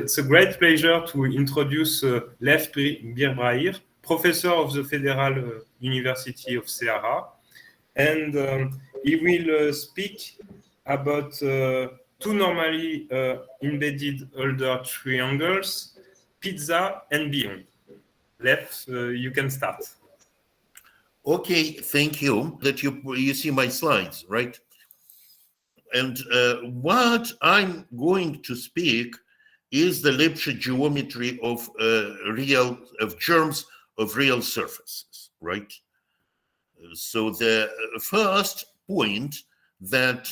It's a great pleasure to introduce Lev Birbrair, professor of the Federal University of Ceará, and he will speak about two normally embedded Hölder triangles, pizza and beyond. Lev, you can start. Okay, thank you. That you see my slides, right? And what I'm going to speak is the Lipschitz geometry of germs of real surfaces, right? So the first point that,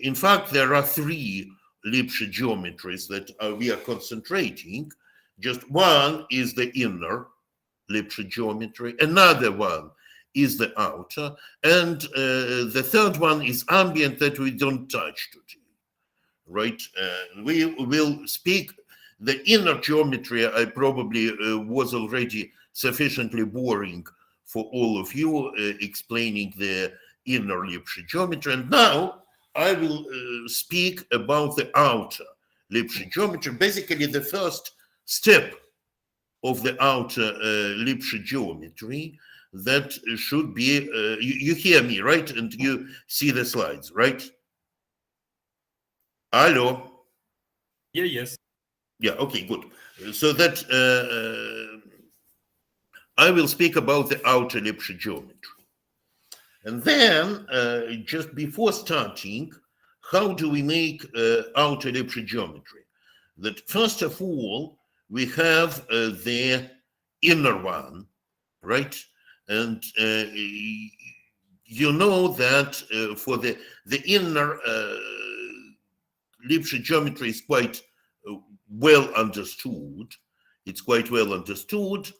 in fact, there are three Lipschitz geometries that we are concentrating. Just one is the inner Lipschitz geometry, another one is the outer, and the third one is ambient that we don't touch today. Right, we will speak the inner geometry. I probably was already sufficiently boring for all of you explaining the inner Lipschitz geometry, and now I will speak about the outer Lipschitz geometry. Basically, the first step of the outer Lipschitz geometry that should be. You hear me, right? And you see the slides, right? Hello? Yeah, yes. Yeah, okay, good. So that I will speak about the outer Lipschitz geometry. And then, just before starting, how do we make outer Lipschitz geometry? That first of all, we have the inner one, right? And you know that for the inner Lipschitz geometry is quite well understood. It's quite well understood.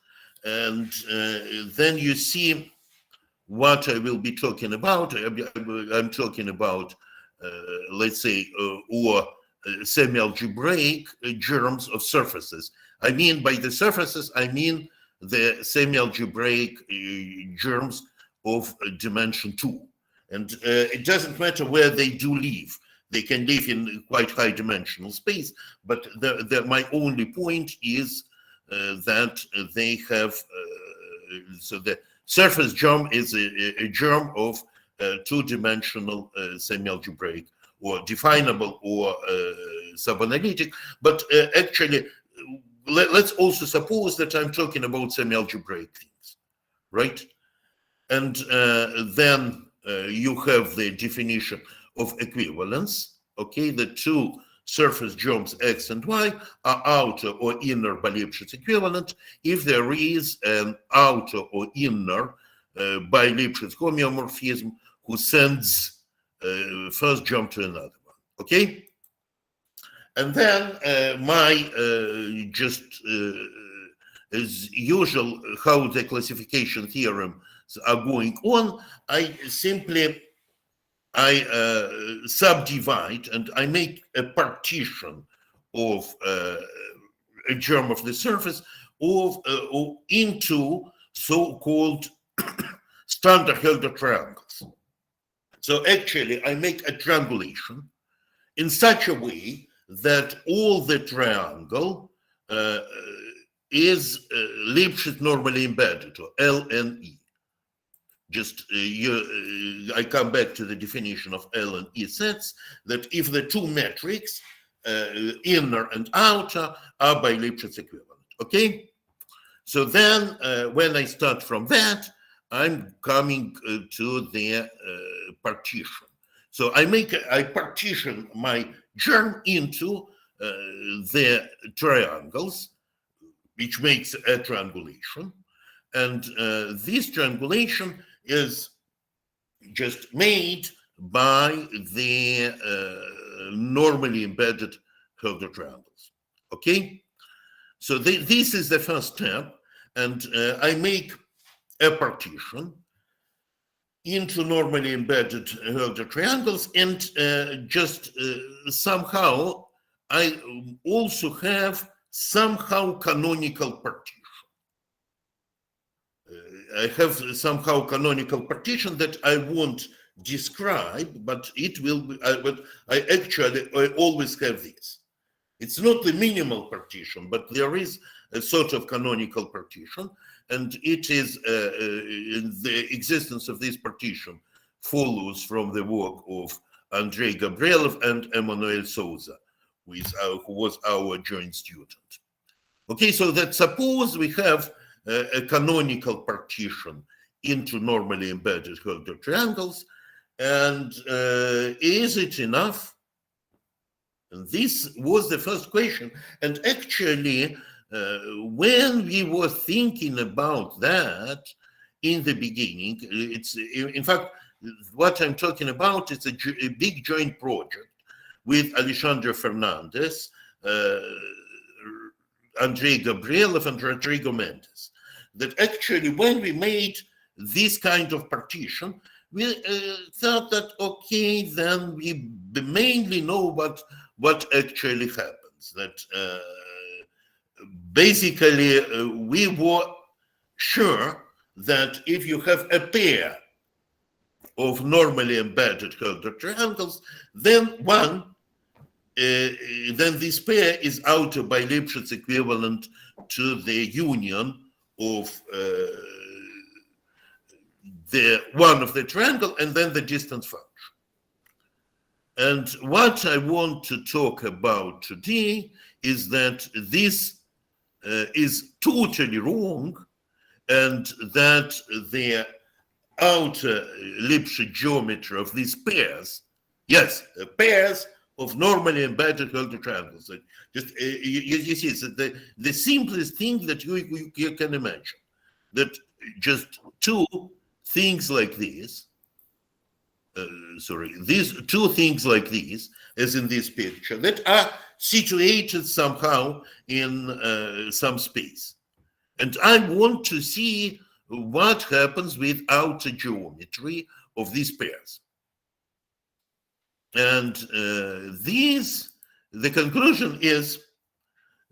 And then you see what I will be talking about. I'm talking about, let's say, or semi-algebraic germs of surfaces. I mean, by the surfaces, I mean the semi-algebraic germs of dimension 2. And it doesn't matter where they do live. They can live in quite high dimensional space, but my only point is that they have, so the surface germ is a germ of two-dimensional semi-algebraic or definable or subanalytic, but actually, let's also suppose that I'm talking about semi-algebraic things, right? And then you have the definition of equivalence. Okay, the two surface germs X and Y are outer or inner by Lipschitz equivalent if there is an outer or inner by Lipschitz homeomorphism who sends first germ to another one. Okay, and then just as usual, how the classification theorems are going on, I simply subdivide and I make a partition of a germ of the surface into so-called standard Hölder triangles. So actually, I make a triangulation in such a way that all the triangle is Lipschitz normally embedded, or LNE. Just I come back to the definition of L and E sets, that if the two metrics, inner and outer, are by Lipschitz equivalent, okay? So then when I start from that, I'm coming to the partition. So I partition my germ into the triangles, which makes a triangulation. And this triangulation is just made by the normally embedded Hölder triangles. Okay, so this is the first step, and I make a partition. into normally embedded Hilbert triangles, and just somehow I also have somehow canonical partition. I have somehow canonical partition that I won't describe, but it will be, but I always have this. It's not the minimal partition, but there is a sort of canonical partition, and it is the existence of this partition follows from the work of Andrei Gabrielov and Emmanuel Souza, who was our joint student. Okay, so that suppose we have a canonical partition into normally embedded Hilbert triangles, and is it enough? And this was the first question. And actually, when we were thinking about that in the beginning, it's in fact, what I'm talking about is a big joint project with Alexandre Fernandez, Andrei Gabrielov, and Rodrigo Mendes. That actually, when we made this kind of partition, we thought that, okay, then we mainly know what actually happens. That basically we were sure that if you have a pair of normally embedded Hilbert triangles, then this pair is outer by Lipschitz equivalent to the union of the one of the triangle and then the distance function. And what I want to talk about today is that this is totally wrong, and that the outer Lipschitz geometry of these pairs, yes, pairs of normally embedded Hilbert triangles. Just you see, it's the simplest thing that you can imagine. That just two things like this. These two things like this, as in this picture, that are situated somehow in some space. And I want to see what happens with outer geometry of these pairs. And the conclusion is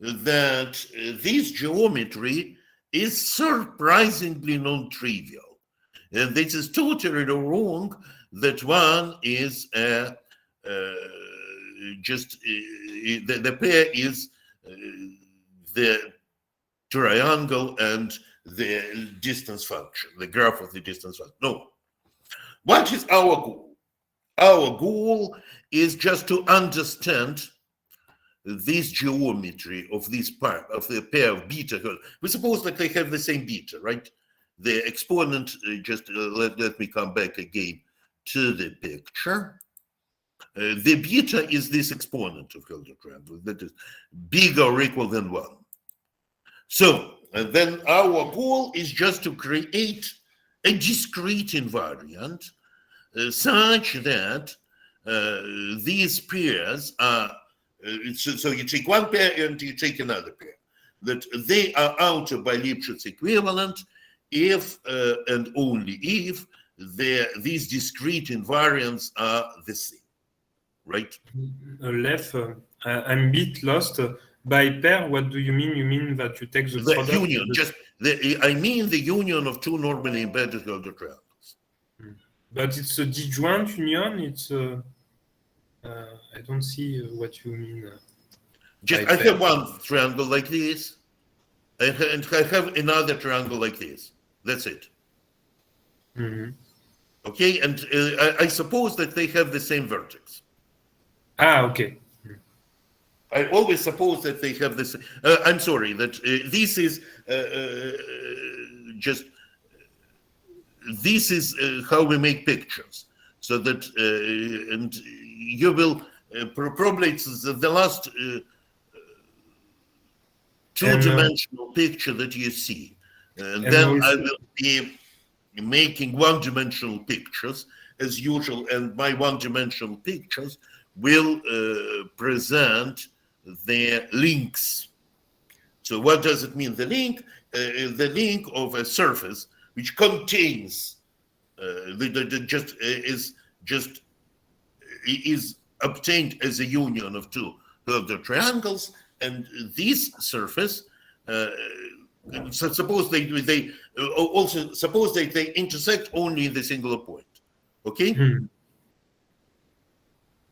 that this geometry is surprisingly non-trivial. And this is totally wrong, that one is the pair is the triangle and the distance function, the graph of the distance function. No. What is our goal? Our goal is just to understand this geometry of this pair, of the pair of beta. We suppose that they have the same beta, right? The exponent, let me come back again to the picture. The beta is this exponent of Hilbert triangle that is bigger or equal than 1. So, and then our goal is just to create a discrete invariant such that these pairs are, so you take one pair and you take another pair, that they are outer by Lipschitz equivalent if and only if these discrete invariants are the same, right? Lev, I'm a bit lost. By pair, what do you mean? You mean that you take the product? Union, I mean the union of two normally embedded Hilbert triangles. But it's a disjoint union. It's I don't see what you mean. I have one triangle like this, and I have another triangle like this. That's it. Mm-hmm. Okay, and I suppose that they have the same vertex. Okay. I always suppose that they have this. I'm sorry, that this is this is how we make pictures. So that, and you will probably, it's the last two-dimensional picture that you see. And then also, I will be making one-dimensional pictures as usual, and my one-dimensional pictures will present the links. So what does it mean? The link of a surface which contains is obtained as a union of two Hilbert triangles, and this surface. So suppose they intersect only in the singular point. Okay.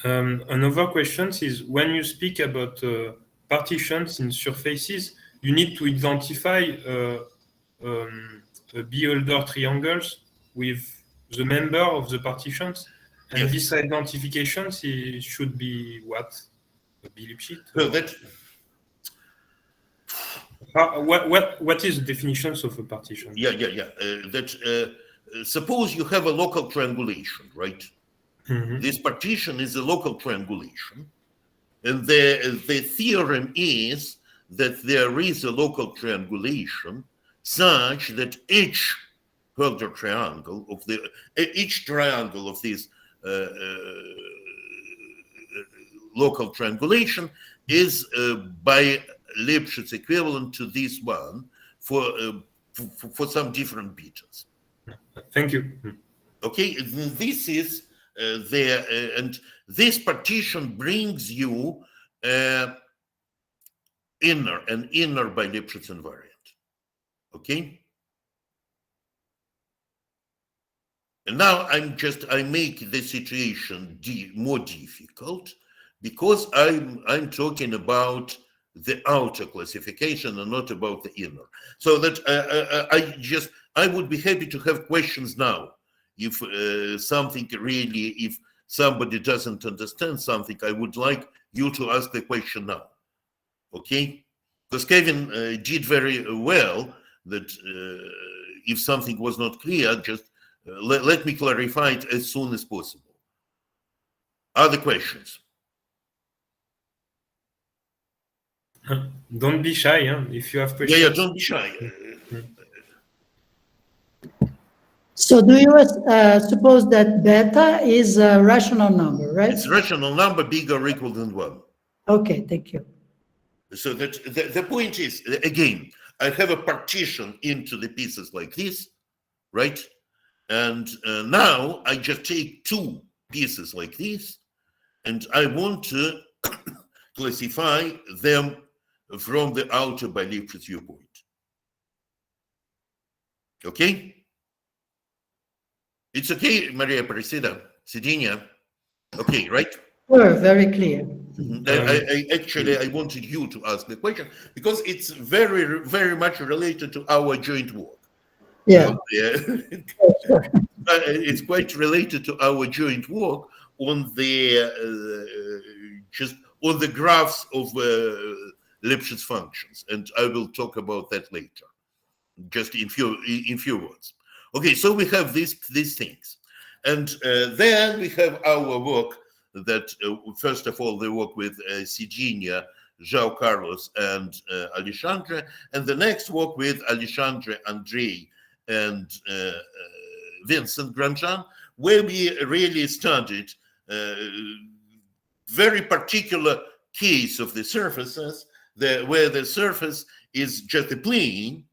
Another question is, when you speak about partitions in surfaces, you need to identify B-Holder triangles with the member of the partitions, and Yes. this identification should be what? Lipschitz? So What is the definitions of a partition? Suppose you have a local triangulation, right? Mm-hmm. This partition is a local triangulation, and the theorem is that there is a local triangulation such that each triangle of this local triangulation is by Lipschitz equivalent to this one for some different betas. Thank you. Okay, this is and this partition brings you an inner by Lipschitz invariant. Okay, and now I make the situation more difficult because I'm talking about the outer classification and not about the inner. So that I would be happy to have questions now. If if somebody doesn't understand something, I would like you to ask the question now. Okay? Because Kevin did very well that if something was not clear, just let me clarify it as soon as possible. Other questions? Don't be shy, huh? If you have questions. Yeah, don't be shy. So do you suppose that beta is a rational number, right? It's a rational number bigger or equal than 1. Okay, thank you. So that the point is, again, I have a partition into the pieces like this, right? And now I just take two pieces like this, and I want to classify them from the outer by Lipschitz viewpoint. Okay? It's okay, Maria Aparecida, Sidinia. Okay, right? Sure, very clear. I wanted you to ask the question because it's very, very much related to our joint work. Yeah. It's quite related to our joint work on the on the graphs of Lipschitz functions, and I will talk about that later, just in few words. Okay, so we have these things, and then we have our work that first of all the work with Sidinia, João Carlos, and Alexandre, and the next work with Alexandre, Andrei, and Vincent Grandjean, where we really studied very particular case of the surfaces, where the surface is just a plane,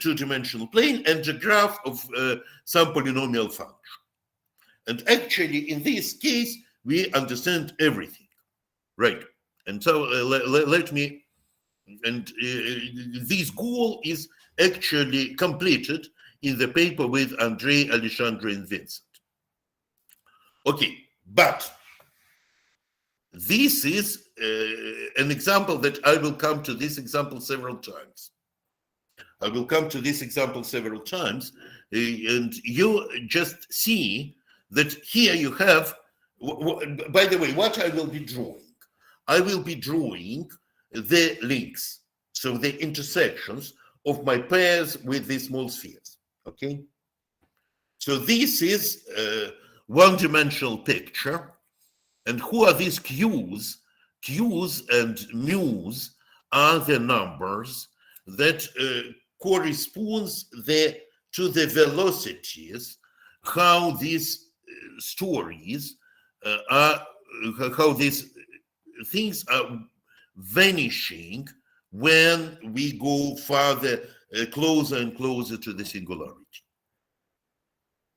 two-dimensional plane, and a graph of some polynomial function. And actually, in this case, we understand everything, right? And so let me, and this goal is actually completed in the paper with Andrei, Alexandre, and Vincent. Okay, but this is an example that I will come to this example several times. I will come to this example several times, and you just see that here you have, by the way, what I will be drawing. I will be drawing the links, so the intersections of my pairs with these small spheres, okay? So this is a one-dimensional picture, and who are these Q's? Q's and mu's are the numbers that corresponds to the velocities, how these stories how these things are vanishing when we go farther, closer and closer to the singularity.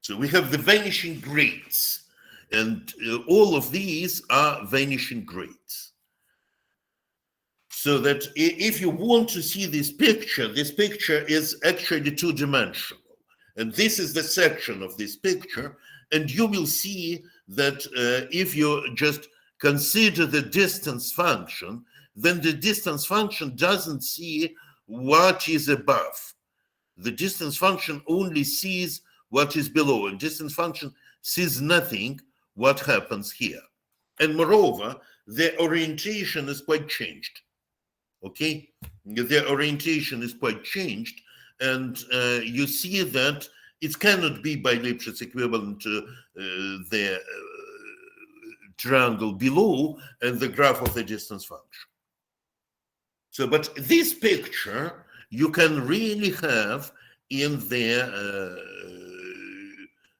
So we have the vanishing grades, and all of these are vanishing grades. So that if you want to see this picture is actually two-dimensional. And this is the section of this picture. And you will see that if you just consider the distance function, then the distance function doesn't see what is above. The distance function only sees what is below, and distance function sees nothing what happens here. And moreover, the orientation is quite changed. Okay, the orientation is quite changed, and you see that it cannot be by Lipschitz equivalent to the triangle below and the graph of the distance function. So, but this picture you can really have in the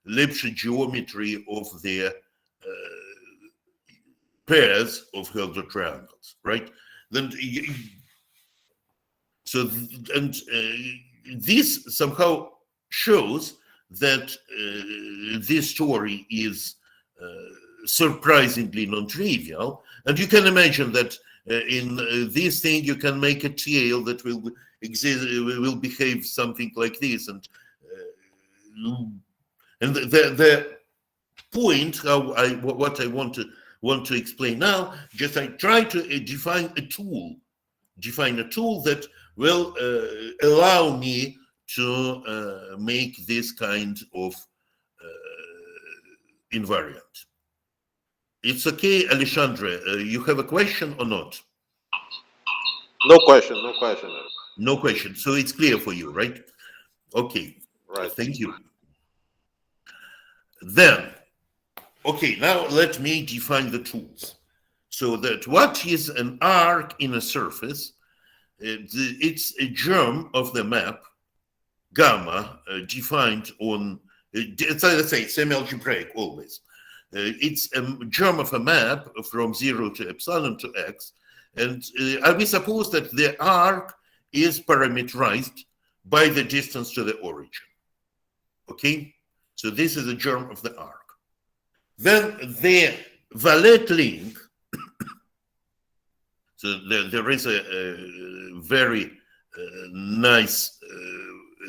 Lipschitz geometry of the pairs of Hilbert triangles, right? Then, so, and this somehow shows that this story is surprisingly non-trivial, and you can imagine that in this thing you can make a tail that will exist, will behave something like this, and the point what I want to explain now, just I try to define a tool that will allow me to make this kind of invariant. It's okay, Alexandre. You have a question or not? No question. No question. No question. So it's clear for you, right? Okay. Right. Thank you. Then, okay, now let me define the tools. So that what is an arc in a surface? It's a germ of the map gamma defined on, let's say, semi-algebraic always. It's a germ of a map from 0 to epsilon to x, and we suppose that the arc is parameterized by the distance to the origin. Okay, so this is a germ of the arc. Then the valette link. So there is a very nice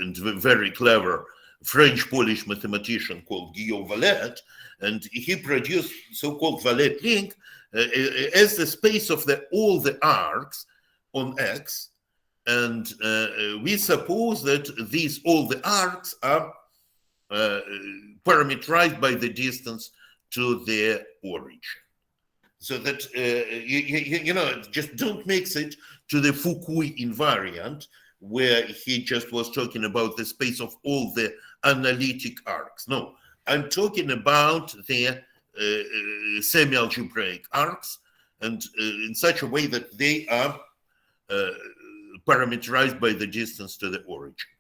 and very clever French-Polish mathematician called Guillaume Valette, and he produced so-called valette link as the space of all the arcs on X, and we suppose that all the arcs are parameterized by the distance to the origin. So that, you know, just don't mix it to the Foucault invariant, where he just was talking about the space of all the analytic arcs. No, I'm talking about the semi-algebraic arcs, and in such a way that they are parameterized by the distance to the origin.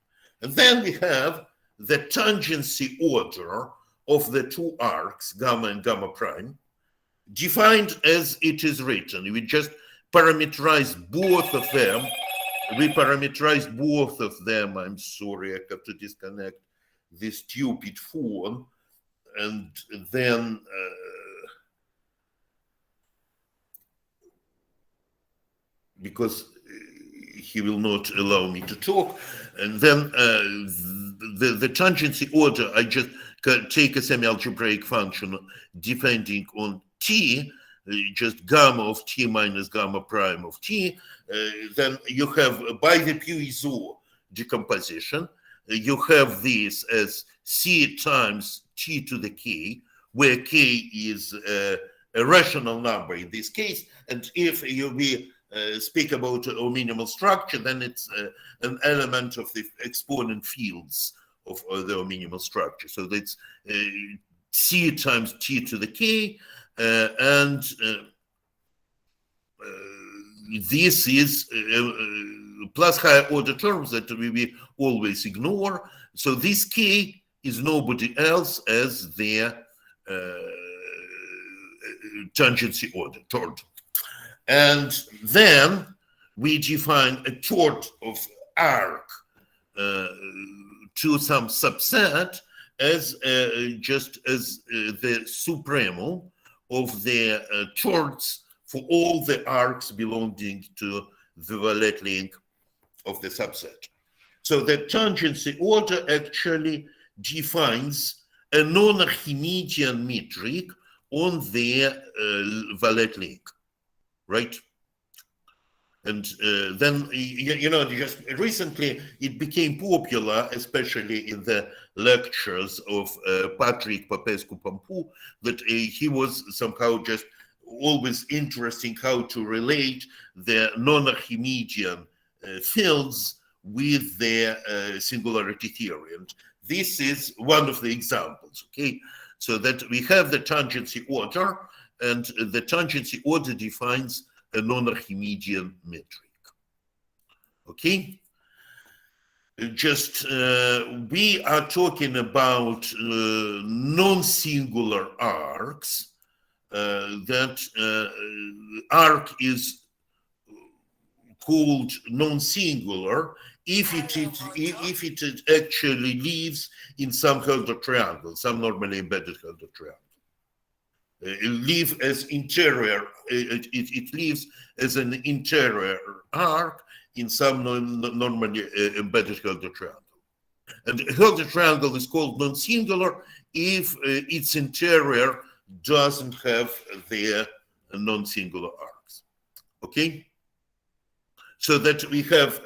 And then we have the tangency order of the two arcs, gamma and gamma prime, defined as it is written. We just parameterize both of them. We parameterize both of them. I'm sorry, I have to disconnect this stupid phone. And then because he will not allow me to talk. And then the tangency order, I just take a semi-algebraic function depending on t, just gamma of t minus gamma prime of t. Then you have, by the Puiseux decomposition, you have this as c times t to the k, where k is a rational number in this case. And if we speak about a minimal structure, then it's an element of the exponent fields of the minimal structure. So that's c times t to the k, and this is plus higher order terms that we always ignore. So this k is nobody else as the tangency order, tort. And then we define a tort of arc to some subset, as just as the supremo of the chords for all the arcs belonging to the valid link of the subset. So the tangency order actually defines a non-Archimedean metric on the valid link, right? And then, just recently it became popular, especially in the lectures of Patrick Popescu-Pompou, that he was somehow just always interesting how to relate the non-Archimedean fields with the singularity theory. And this is one of the examples, okay? So that we have the tangency order, and the tangency order defines a non-Archimedean metric, okay? Just, we are talking about non-singular arcs. That arc is called non-singular if it actually lives in some Hilbert triangle, some normally embedded Hilbert triangle. It lives as interior. It lives as an interior arc in some normally embedded Hilbert triangle. And a Hilbert triangle is called non-singular if its interior doesn't have the non-singular arcs. Okay, so that we have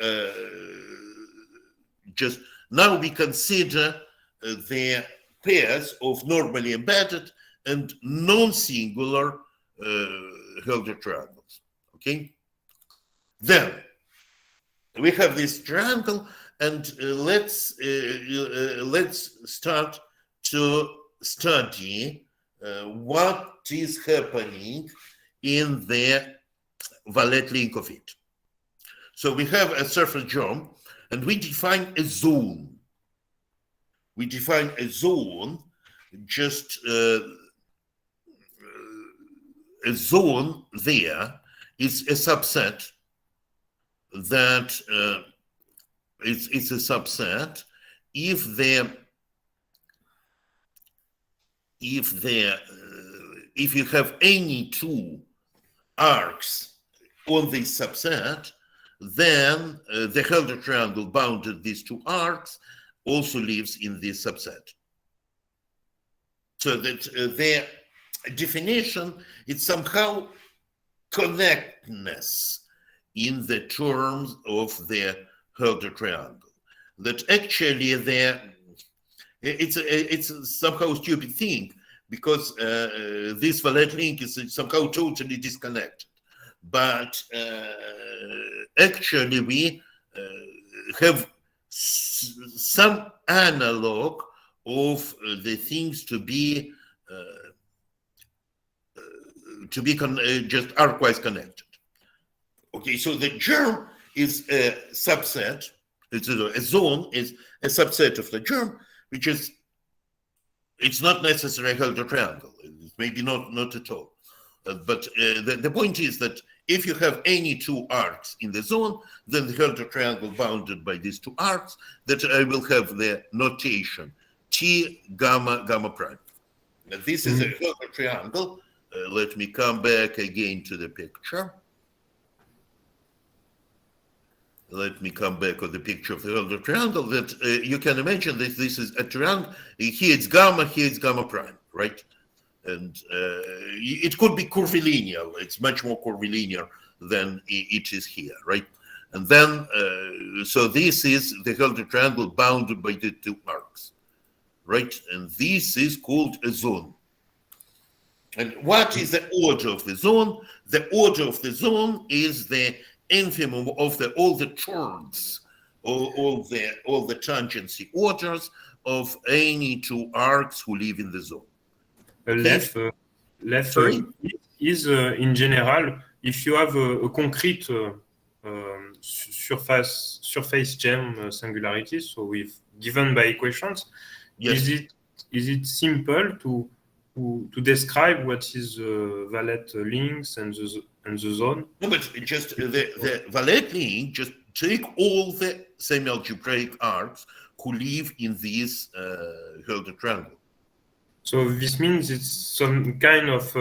just now we consider the pairs of normally embedded and non-singular Hilbert triangles. Okay, then we have this triangle, and let's start to study what is happening in the valid link of it. So we have a surface geom, and we define a zone. We define a zone, just a zone there is a subset that it's a subset if you have any two arcs on this subset, then the Hilbert triangle bounded these two arcs also lives in this subset. So that the definition is somehow connectedness in the terms of the Hilbert triangle. That actually it's somehow a stupid thing, because this valid link is somehow totally disconnected. But actually we have some analog of the things to be just arcwise connected. Okay, so the germ is a subset. A zone is a subset of the germ, which is, it's not necessarily a Hilbert triangle. It's maybe not at all. But the point is that if you have any two arcs in the zone, then the Hilbert triangle bounded by these two arcs, that I will have the notation T gamma gamma prime. Now, this is a Hilbert triangle. Let me come back again to the picture. Let me come back on the picture of the Hilbert triangle. That you can imagine that this is a triangle. Here it's gamma prime, right? And it could be curvilinear. It's much more curvilinear than it is here, right? And then, so this is the Hilbert triangle bounded by the two arcs, right? And this is called a zone. And what is the order of the zone? The order of the zone is the infimum of all the chords, all the tangency orders of any two arcs who live in the zone. Lev is in general, if you have a concrete surface gem singularity, so with given by equations, yes. is it simple to describe what is valid links and the zone? No, but just the valid link just take all the semi-algebraic arcs who live in this Hilbert triangle. So this means it's some kind of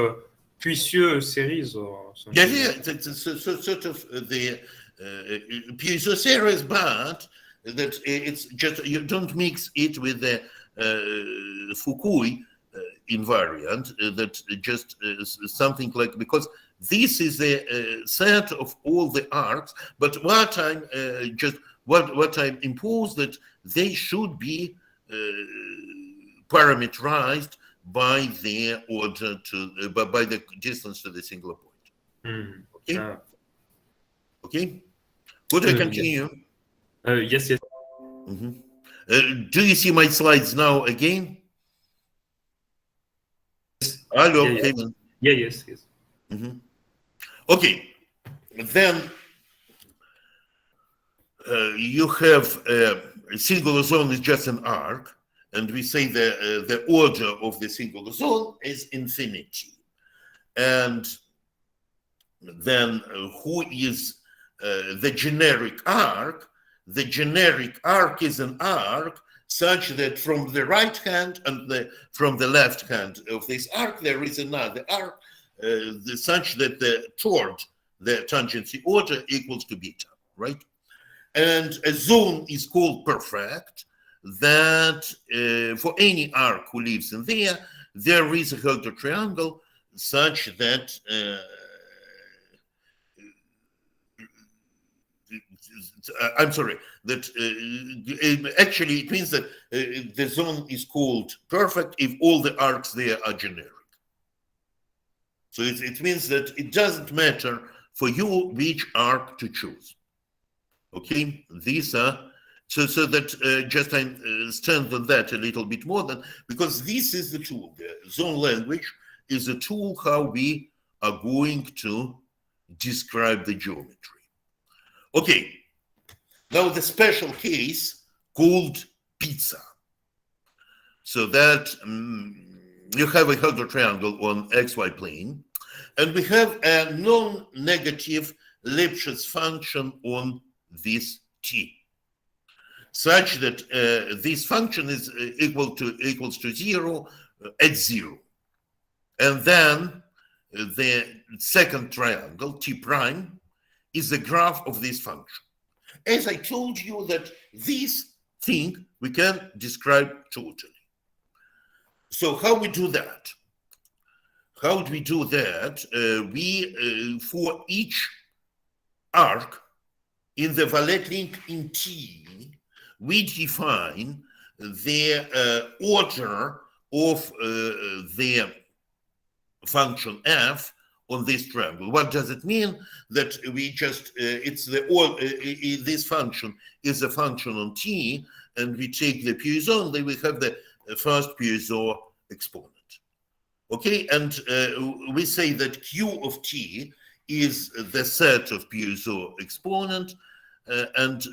Puisieux series or something. Yeah, it's sort of the Puisieux series, but that it's just, you don't mix it with the Foucault invariant, that just something like, because this is the set of all the arcs, but what I'm what I impose that they should be parameterized by the order to by the distance to the singular point. Okay. Okay. Could I continue? Yes. Yes. Do you see my slides now again? Hello, Kevin. Yeah. Yes. Yes. Okay. Then you have a singular zone is just an arc, and we say the order of the singular zone is infinity. And then who is the generic arc? The generic arc is an arc such that from the right hand and from the left hand of this arc, there is another arc such that toward the tangency order equals to beta, right? And a zone is called perfect, that for any arc who lives in there is a Hilbert triangle such that I'm sorry, that actually it means that the zone is called perfect if all the arcs there are generic. So it means that it doesn't matter for you which arc to choose. Okay, these are, so that just I stand on that a little bit more than, because this is the tool. The zone language is a tool how we are going to describe the geometry. Okay, now the special case called pizza. So that you have a Hilbert triangle on XY plane, and we have a non-negative Lipschitz function on this T, such that this function is equals to 0 at 0. And then the second triangle, T prime, is the graph of this function. As I told you that this thing we can describe totally. So how we do that? How do we do that? We, for each arc in the Valette link in T, we define the order of the function f on this triangle. What does it mean? That we just, it's the, this function is a function on T, and we take the Puiseux, then we have the first Puiseux exponent. Okay, and we say that Q of T is the set of Puiseux exponent, and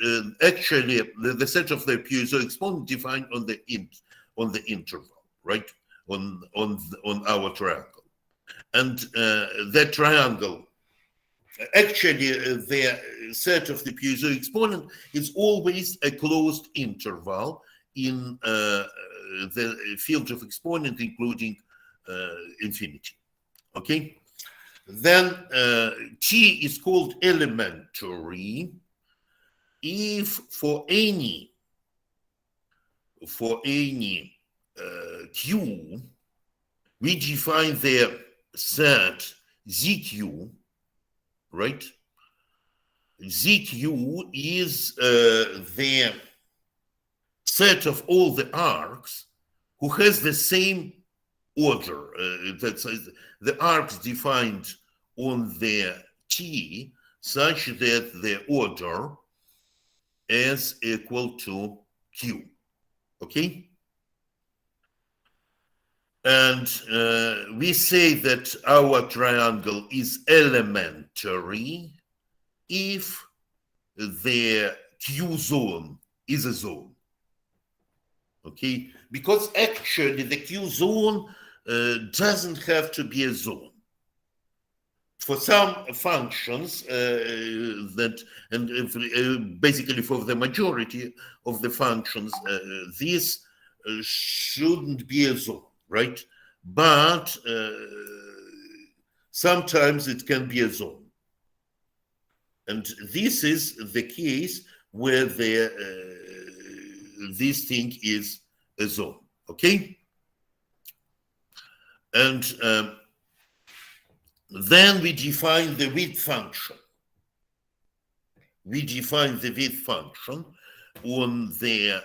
actually the set of the Puiseux exponent defined on the interval, right? On our triangle. And that triangle, actually the set of the Puiseux exponent is always a closed interval in the field of exponent, including infinity. Okay, then T is called elementary if for any Q we define the set ZQ, right? ZQ is the set of all the arcs who has the same order. That's the arcs defined on the T such that the order is equal to Q. Okay? And we say that our triangle is elementary if the Q zone is a zone. Okay, because actually the Q zone doesn't have to be a zone. for some functions basically for the majority of the functions, this shouldn't be a zone, right? But sometimes it can be a zone. And this is the case where this thing is a zone, okay? And then we define the width function. We define the width function on the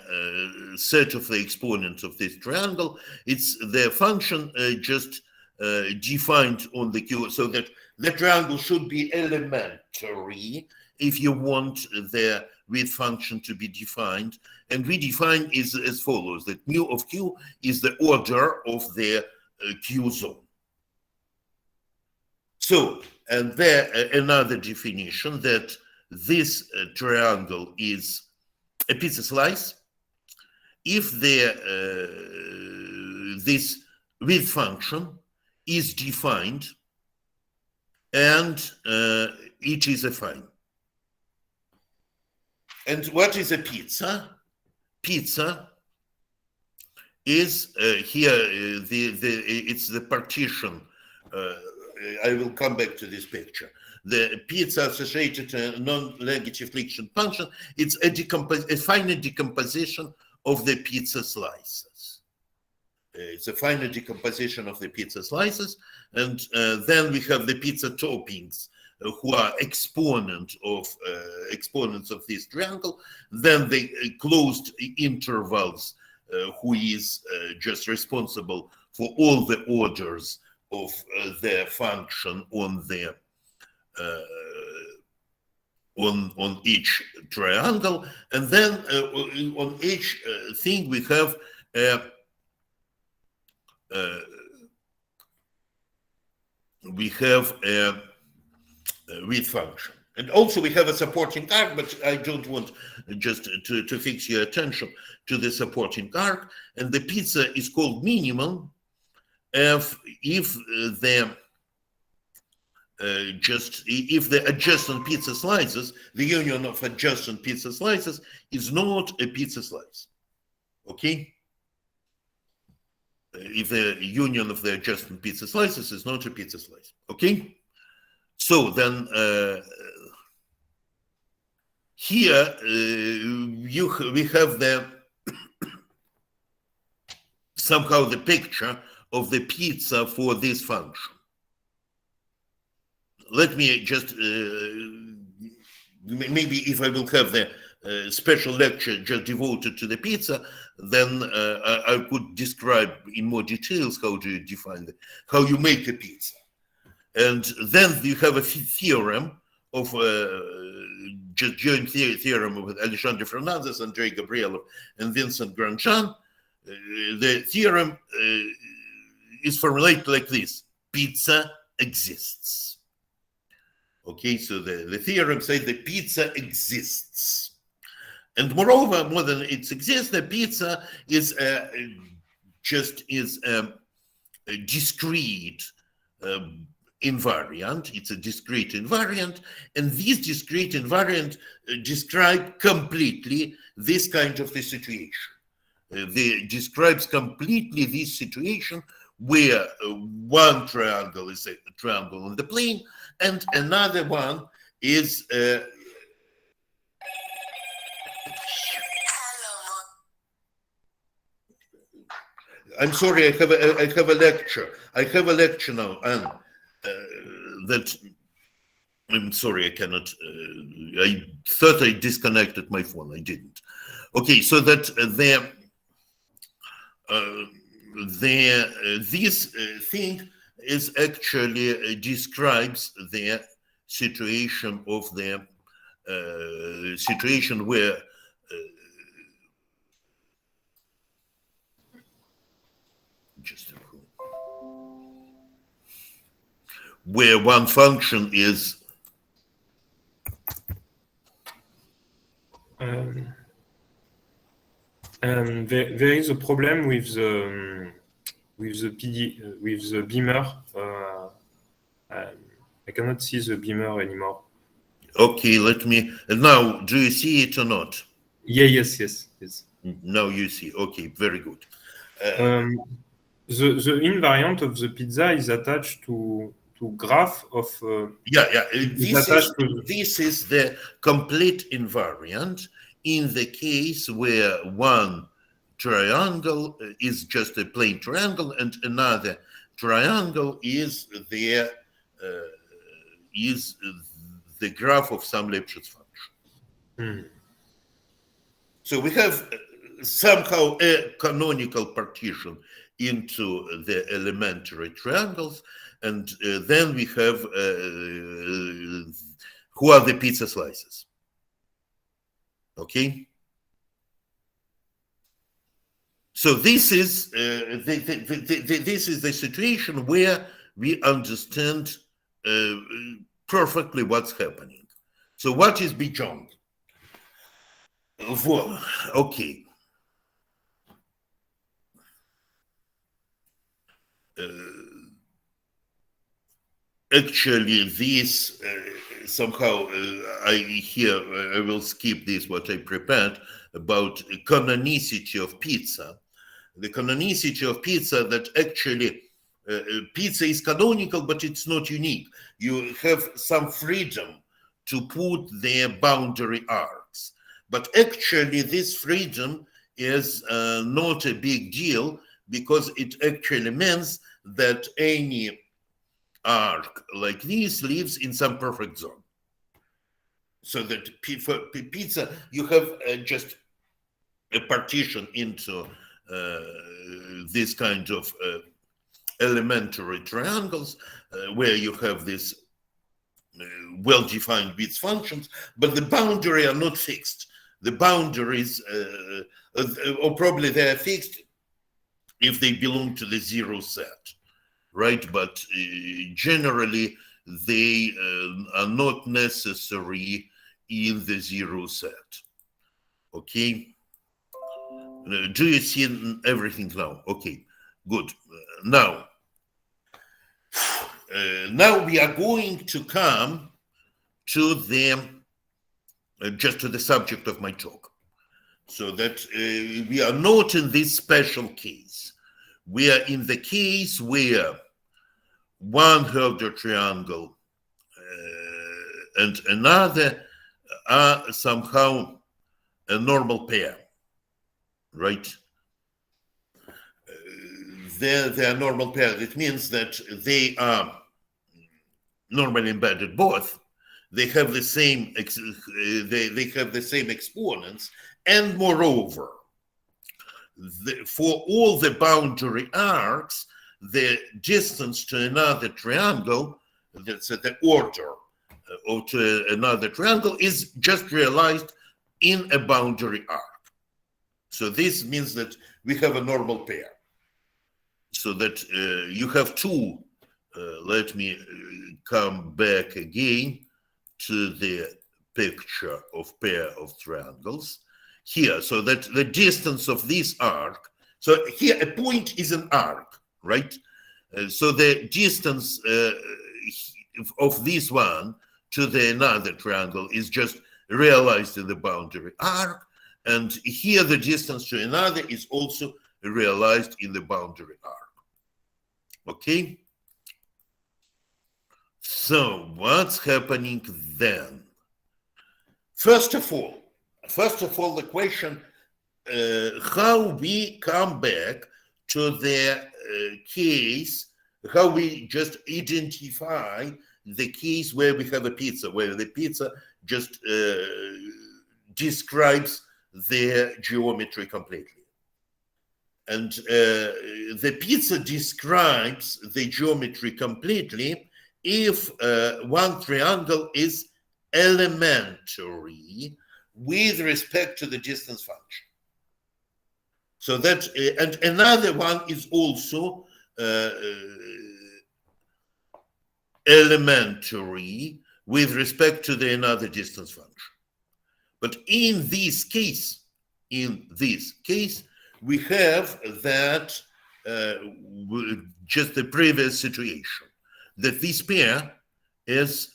set of the exponents of this triangle. It's the function just defined on the Q, so that the triangle should be elementary if you want the width function to be defined. And we define is as follows, that mu of Q is the order of the Q zone. So, and there another definition that this triangle is a pizza slice if this width function is defined and it is affine. And what is a pizza? Pizza is here it's the partition. I will come back to this picture. The pizza associated non-negative Lipschitz function. It's a finite decomposition of the pizza slices. It's a finite decomposition of the pizza slices, and then we have the pizza toppings, who are exponents of this triangle. Then the closed intervals, who is just responsible for all the orders of the function on the on each triangle, and then on each thing we have a width function. And also we have a supporting arc, but I don't want just to fix your attention to the supporting arc. And the pizza is called minimum if the adjacent pizza slices, the union of adjacent pizza slices is not a pizza slice. Okay? If the union of the adjacent pizza slices is not a pizza slice. Okay? So then here we have the somehow the picture of the pizza for this function. Let me just maybe if I will have the special lecture just devoted to the pizza, then I could describe in more details how to define how you make a pizza. And then you have a theorem of just joint theorem of Alexander Fernandez, Andrei Gabrielov, and Vincent Grandjean. The theorem is formulated like this: pizza exists. Okay, so the theorem says the pizza exists. And moreover, more than it exists, the pizza is just a discrete invariant. It's a discrete invariant, and this discrete invariant describe completely this kind of the situation. Describes completely this situation where one triangle is a triangle on the plane, and another one is I'm sorry, I have a lecture. I have a lecture now, and that I'm sorry, I cannot. I thought I disconnected my phone. I didn't. Okay, so that this thing is actually describes the situation of the situation where where one function is there is a problem with the beamer. I cannot see the beamer anymore. Okay, let me, now, do you see it or not? Yeah, yes. Now you see, okay, very good. The invariant of the pizza is attached to graph of. This is the complete invariant in the case where one triangle is just a plain triangle and another triangle is the graph of some Lipschitz function. So we have somehow a canonical partition into the elementary triangles, and then we have who are the pizza slices. Okay. So this is this is the situation where we understand perfectly what's happening. So what is beyond? Well, okay. Actually, this somehow I will skip this what I prepared about canonicity of pizza. The canonicity of pizza, that actually pizza is canonical, but it's not unique. You have some freedom to put their boundary arcs. But actually, this freedom is not a big deal, because it actually means that any arc like this lives in some perfect zone. So that for pizza, you have just a partition into this kind of elementary triangles where you have this well-defined bits functions, but the boundary are not fixed. The boundaries, or probably they are fixed if they belong to the zero set, right? But generally, they are not necessary in the zero set. Okay. Do you see everything now? Okay, good. Now we are going to come to the just to the subject of my talk, so that we are not in this special case. We are in the case where one Hilbert triangle and another are somehow a normal pair, right? They are normal pair. It means that they are normally embedded both. They have the same they have the same exponents, and moreover, for all the boundary arcs, the distance to another triangle, that's at the order or to another triangle, is just realized in a boundary arc. So this means that we have a normal pair. So that you have two, let me come back again to the picture of pair of triangles here. So that the distance of this arc, so here a point is an arc, right? So the distance of this one to the another triangle is just realized in the boundary arc, and here the distance to another is also realized in the boundary arc. Okay? So what's happening then? First of all, the question, how we come back to the case, how we just identify the case where we have a pizza, where the pizza just describes the geometry completely. And the pizza describes the geometry completely if one triangle is elementary with respect to the distance function. So that, and another one is also elementary with respect to the another distance function. But in this case, we have that just the previous situation, that this pair as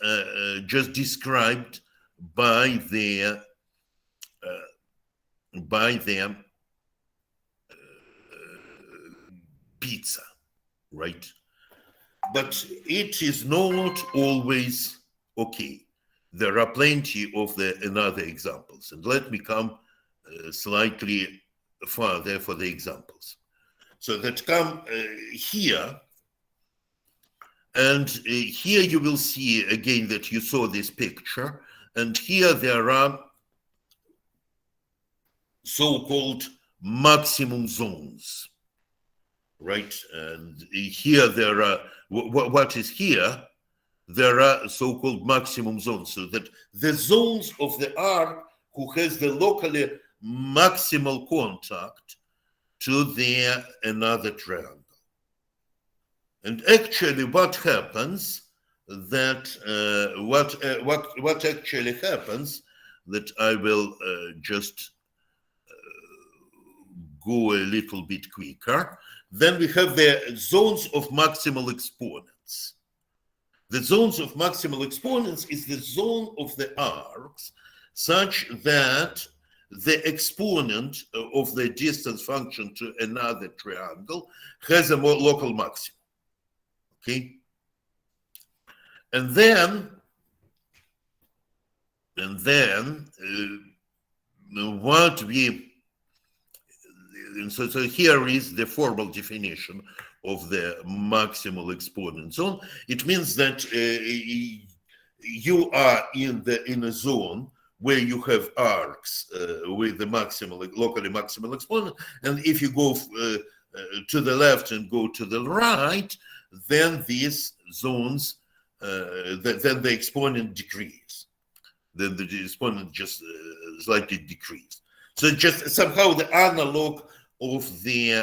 just described by their pizza, right? But it is not always okay. There are plenty of another examples, and let me come slightly further for the examples. So that come here, and here you will see again that you saw this picture, and here there are so-called maximum zones, right? And here there are, what is here? There are so-called maximum zones, so that the zones of the arc who has the locally maximal contact to another triangle. And actually what happens that, what actually happens, that I will just go a little bit quicker. Then we have the zones of maximal exponents. The zones of maximal exponents is the zone of the arcs such that the exponent of the distance function to another triangle has a more local maximum. Okay? And then what we, so here is the formal definition of the maximal exponent zone. It means that you are in a zone where you have arcs with the locally maximal exponent, and if you go to the left and go to the right, then these zones, then the exponent decreases. Then the exponent just slightly decreases. So just somehow the analog of the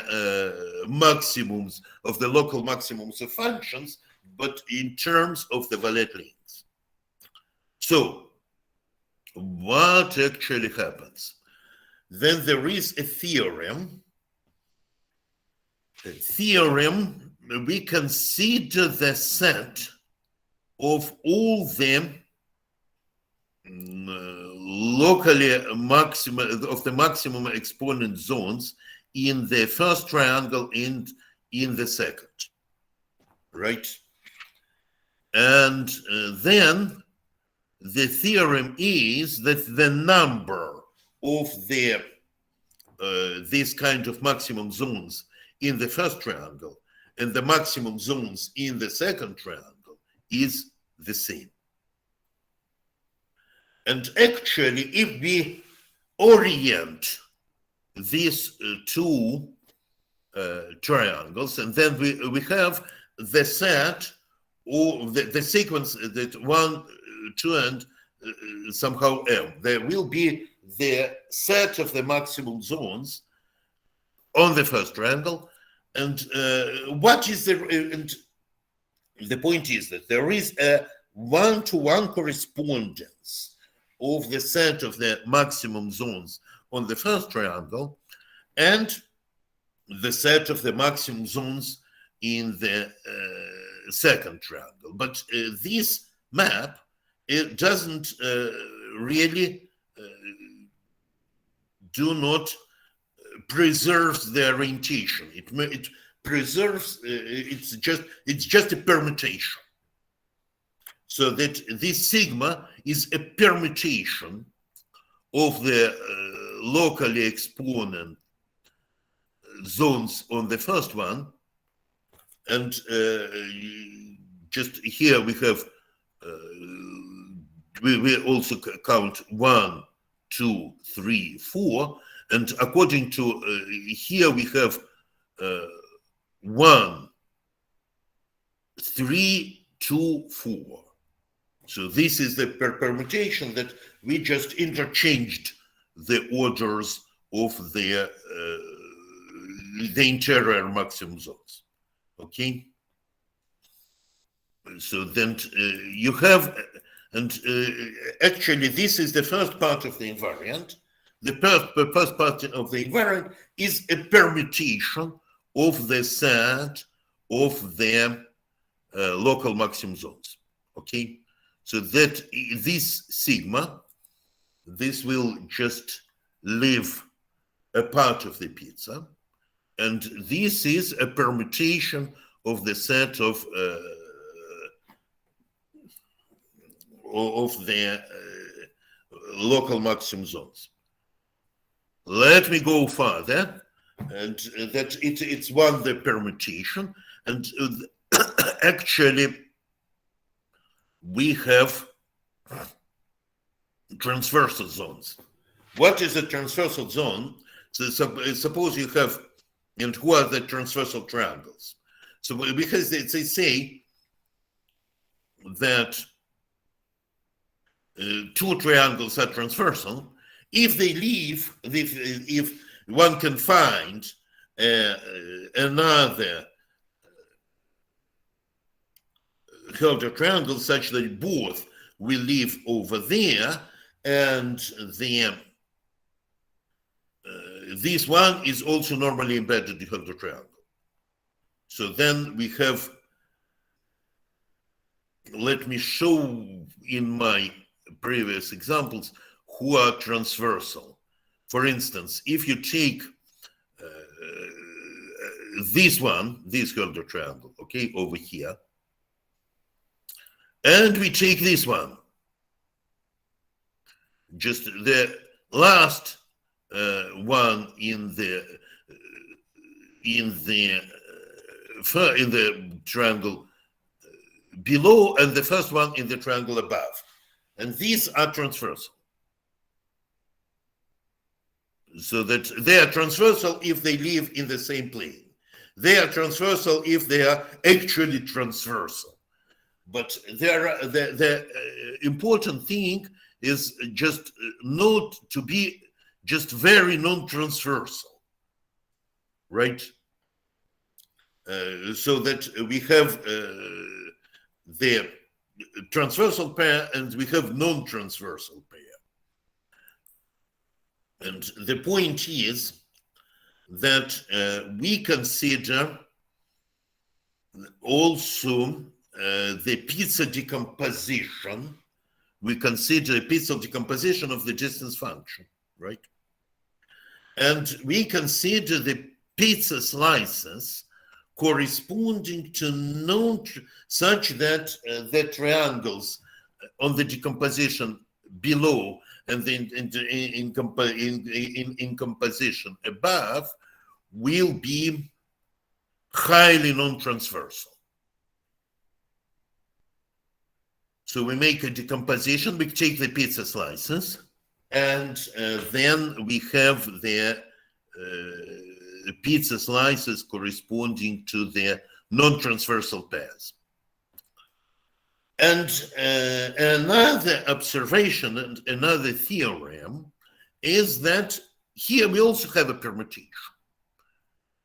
maximums, of the local maximums of functions, but in terms of the valid lengths. So what actually happens? Then there is a theorem. A theorem, we consider the set of all the locally maximum exponent zones in the first triangle and in the second, right? And then the theorem is that the number of these kind of maximum zones in the first triangle and the maximum zones in the second triangle is the same. And actually, if we orient these two triangles, and then we have the set or the sequence that 1, 2, and somehow m. There will be the set of the maximum zones on the first triangle, and what is and the point is that there is a one-to-one correspondence of the set of the maximum zones on the first triangle and the set of the maximum zones in the second triangle. But this map, it doesn't really do not preserves the orientation. It preserves, it's just a permutation. So that this sigma is a permutation of the locally exponent zones on the first one, and just here we have we also count 1, 2, 3, 4, and according to here we have 1, 3, 2, 4. So this is the permutation that we just interchanged the orders of the interior maximum zones. Okay. So then you have, and actually this is the first part of the invariant. The first part of the invariant is a permutation of the set of the local maximum zones. Okay, so that this sigma, this will just leave a part of the pizza, and this is a permutation of the set of the local maximum zones. Let me go further, and that it's one the permutation, and actually we have transversal zones. What is a transversal zone? So suppose you have, and who are the transversal triangles? So because they say that two triangles are transversal, if they leave, if one can find another Hilbert triangle such that both will live over there, and this one is also normally embedded in the triangle. So then we have, let me show in my previous examples who are transversal. For instance, if you take this one, this Hilbert triangle, okay, over here, and we take this one, just the last one in the triangle below, and the first one in the triangle above, and these are transversal. So that they are transversal if they live in the same plane. They are transversal if they are actually transversal. But the important thing is just not to be just very non-transversal, right? So that we have the transversal pair and we have non-transversal pair. And the point is that we consider also the pizza decomposition. We consider a pizza decomposition of the distance function, right? And we consider the pizza slices corresponding to such that the triangles on the decomposition below and then in composition above will be highly non-transversal. So we make a decomposition, we take the pizza slices, and then we have the pizza slices corresponding to the non-transversal pairs. And another observation and another theorem is that here we also have a permutation.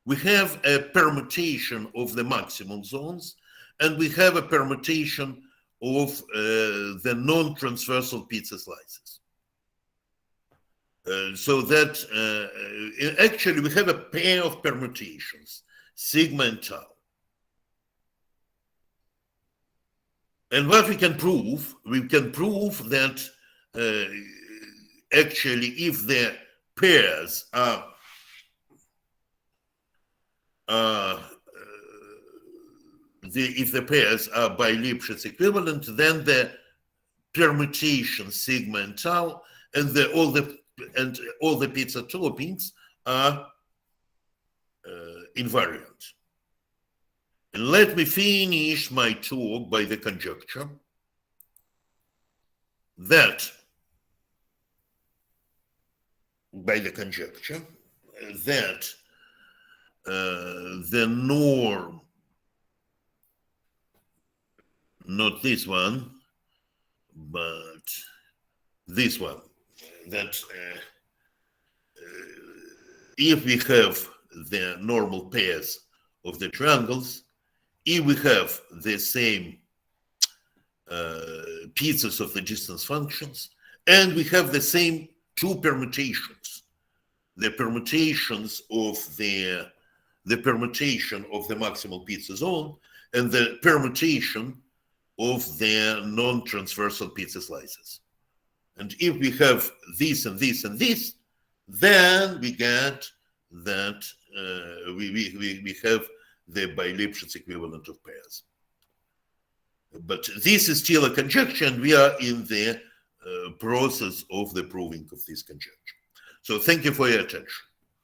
We have a permutation of the maximum zones, and we have a permutation of the non-transversal pizza slices. So that actually we have a pair of permutations, sigma and tau. And what we can prove that actually if the pairs are if the pairs are by Lipschitz equivalent, then the permutation sigma and tau and all the pizza toppings are invariant. And let me finish my talk by the conjecture that the norm, not this one, but this one, that if we have the normal pairs of the triangles, if we have the same pizzas of the distance functions, and we have the same two permutations, the permutations of the permutation of the maximal pizza zone and the permutation of their non-transversal pizza slices. And if we have this and this and this, then we get that we have the by Lipschitz equivalent of pairs. But this is still a conjecture, and we are in the process of the proving of this conjecture. So thank you for your attention.